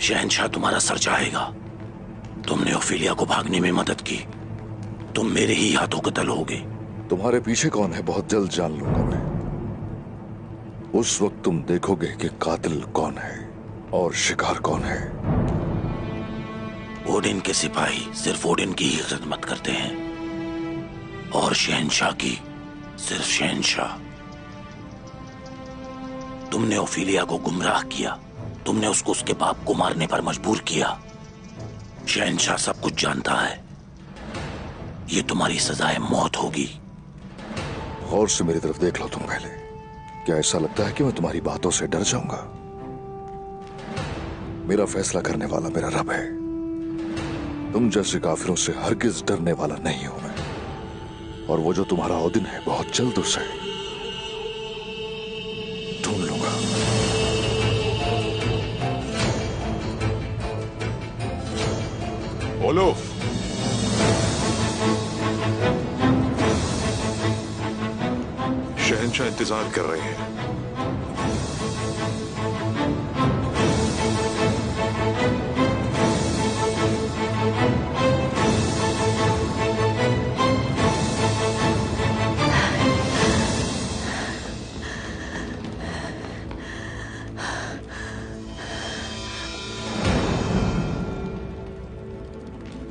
शहंशाह तुम्हारा सर चाहेगा। तुमने ओफिलिया को भागने में मदद की, तुम मेरे ही हाथों कत्ल होगे। तुम्हारे पीछे कौन है बहुत जल्द जान लूंगा मैं। उस वक्त तुम देखोगे कि कातिल कौन है और शिकार कौन है। ओडिन के सिपाही सिर्फ ओडिन की ही खिदमत करते हैं और शहंशाह की सिर्फ शहंशाह। तुमने ओफिलिया को गुमराह किया, तुमने उसको उसके बाप को मारने पर मजबूर किया। शहंशाह सब कुछ जानता है। ये तुम्हारी सजाए मौत होगी। गौर से मेरी तरफ देख लो तुम पहले। क्या ऐसा लगता है कि मैं तुम्हारी बातों से डर जाऊंगा? मेरा फैसला करने वाला मेरा रब है। तुम जैसे काफिरों से हरगिज डरने वाला नहीं हूं मैं। और वो जो तुम्हारा ओदिन है बहुत जल्द उसे ढूंढ लूंगा। बोलो। शहंशाह इंतजार कर रहे हैं।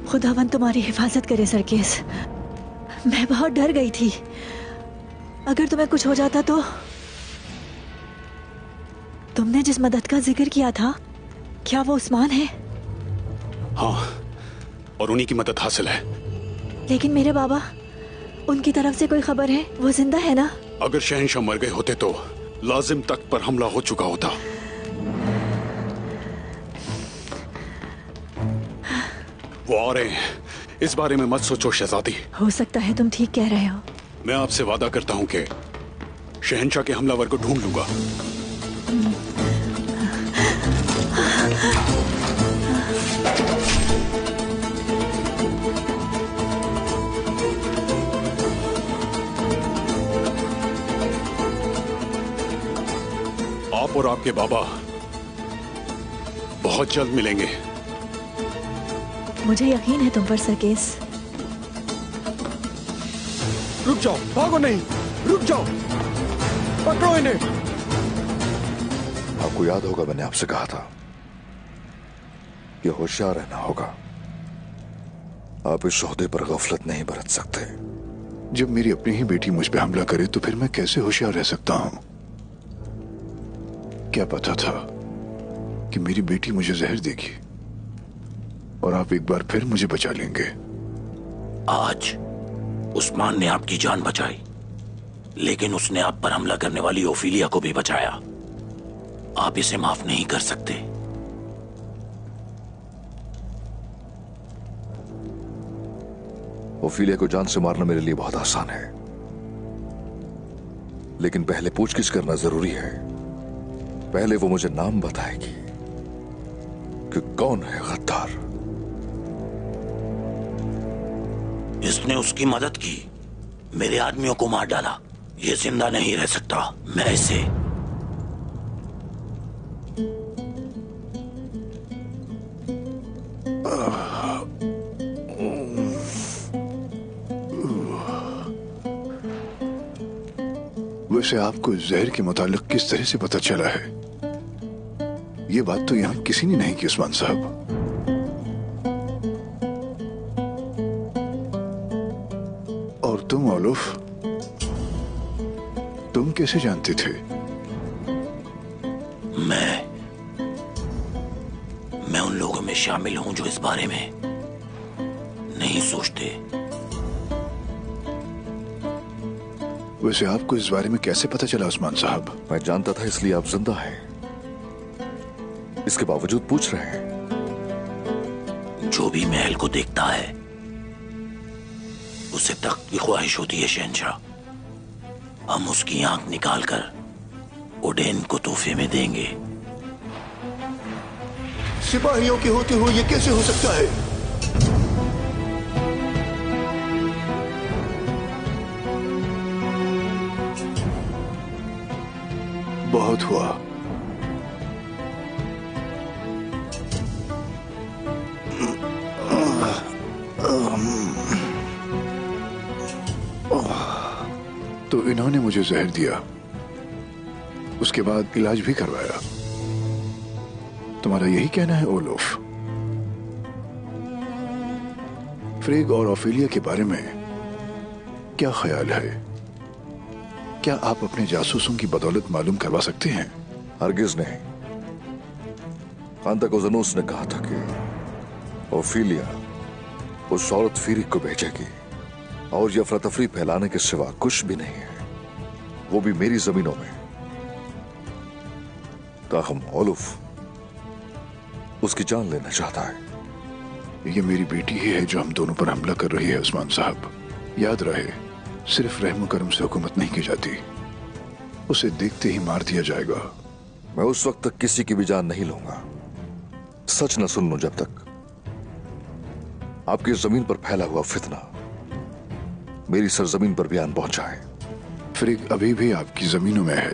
खुदावन तुम्हारी हिफाजत करे सरकेस। मैं बहुत डर गई थी। अगर तुम्हें कुछ हो जाता तो। तुमने जिस मदद का जिक्र किया था, क्या वो उस्मान है? हाँ, और उन्हीं की मदद हासिल है। लेकिन मेरे बाबा, उनकी तरफ से कोई खबर है? वो जिंदा है ना? अगर शहंशाह मर गए होते तो लाजिम तख्त पर हमला हो चुका होता। वो आ रहे हैं, इस बारे में मत सोचो शहजादी। हो सकता है तुम ठीक कह रहे हो। मैं आपसे वादा करता हूं कि शहंशाह के हमलावर को ढूंढ लूंगा। आप और आपके बाबा बहुत जल्द मिलेंगे। मुझे यकीन है तुम पर सरकेस। रुक जाओ, भागो नहीं, रुक जाओ, पकड़ो इन्हें। आपको याद होगा मैंने आपसे कहा था कि होशियार रहना होगा। आप इस ओहदे पर गफलत नहीं बरत सकते। जब मेरी अपनी ही बेटी मुझ पे हमला करे तो फिर मैं कैसे होशियार रह सकता हूं? क्या पता था कि मेरी बेटी मुझे जहर देगी और आप एक बार फिर मुझे बचा लेंगे। आज उस्मान ने आपकी जान बचाई, लेकिन उसने आप पर हमला करने वाली ओफिलिया को भी बचाया। आप इसे माफ नहीं कर सकते। ओफिलिया को जान से मारना मेरे लिए बहुत आसान है, लेकिन पहले पूछगिछ करना जरूरी है। पहले वो मुझे नाम बताएगी कि कौन है गद्दार। इसने उसकी मदद की, मेरे आदमियों को मार डाला। ये जिंदा नहीं रह सकता। मैं इसे वैसे आपको जहर के मुतालिक किस तरह से पता चला है? ये बात तो यहां किसी ने नहीं की उस्मान साहब। और तुम ओलुफ, तुम कैसे जानते थे? मैं उन लोगों में शामिल हूं जो इस बारे में नहीं सोचते। वैसे आपको इस बारे में कैसे पता चला उस्मान साहब? मैं जानता था, इसलिए आप जिंदा हैं। इसके बावजूद पूछ रहे हैं। जो भी महल को देखता है उसे तख्त की ख्वाहिश होती है शहंशाह। हम उसकी आंख निकालकर ओडेन को तोहफे में देंगे। सिपाहियों के होते हुए ये कैसे हो सकता है? बहुत हुआ। इन्होंने मुझे जहर दिया, उसके बाद इलाज भी करवाया। तुम्हारा यही कहना है ओलोफ? फ्रेग और ओफेलिया के बारे में क्या ख्याल है? क्या आप अपने जासूसों की बदौलत मालूम करवा सकते हैं? हरगिज नहीं। अंतकोजनूस ने कहा था कि ओफेलिया उस औरत फीरिक को भेजेगी और ये अफरा तफरी फैलाने के सिवा कुछ भी नहीं है, वो भी मेरी जमीनों में। ताहम ओलुफ उसकी जान लेना चाहता है। ये मेरी बेटी ही है जो हम दोनों पर हमला कर रही है उस्मान साहब। याद रहे, सिर्फ रहम करम से हुकूमत नहीं की जाती, उसे देखते ही मार दिया जाएगा। मैं उस वक्त तक किसी की भी जान नहीं लूंगा, सच न सुन लूं जब तक आपकी जमीन पर फैला हुआ फितना मेरी सरजमीन पर बयान पहुंचाए। फ्रिग अभी भी आपकी जमीनों में है।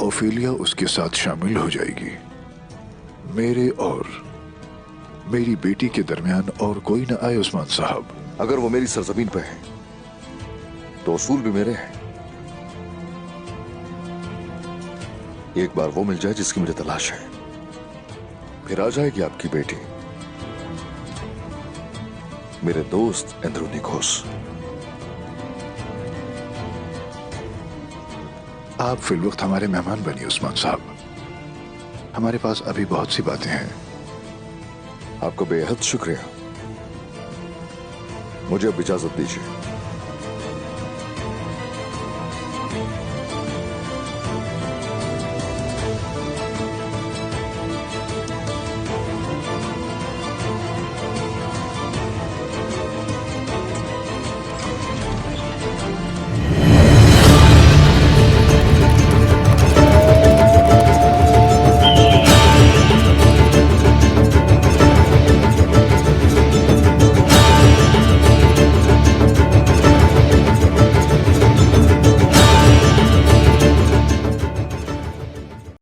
ओफेलिया उसके साथ शामिल हो जाएगी। मेरे और मेरी बेटी के दरमियान और कोई न आए उस्मान साहब। अगर वो मेरी सरजमीन पे है तो उसूल भी मेरे हैं। एक बार वो मिल जाए जिसकी मुझे तलाश है, फिर आ जाएगी आपकी बेटी, मेरे दोस्त एंड्रोनिकोस। आप फिलवक्त हमारे मेहमान बनिए उस्मान साहब। हमारे पास अभी बहुत सी बातें हैं। आपका बेहद शुक्रिया। मुझे अब इजाजत दीजिए।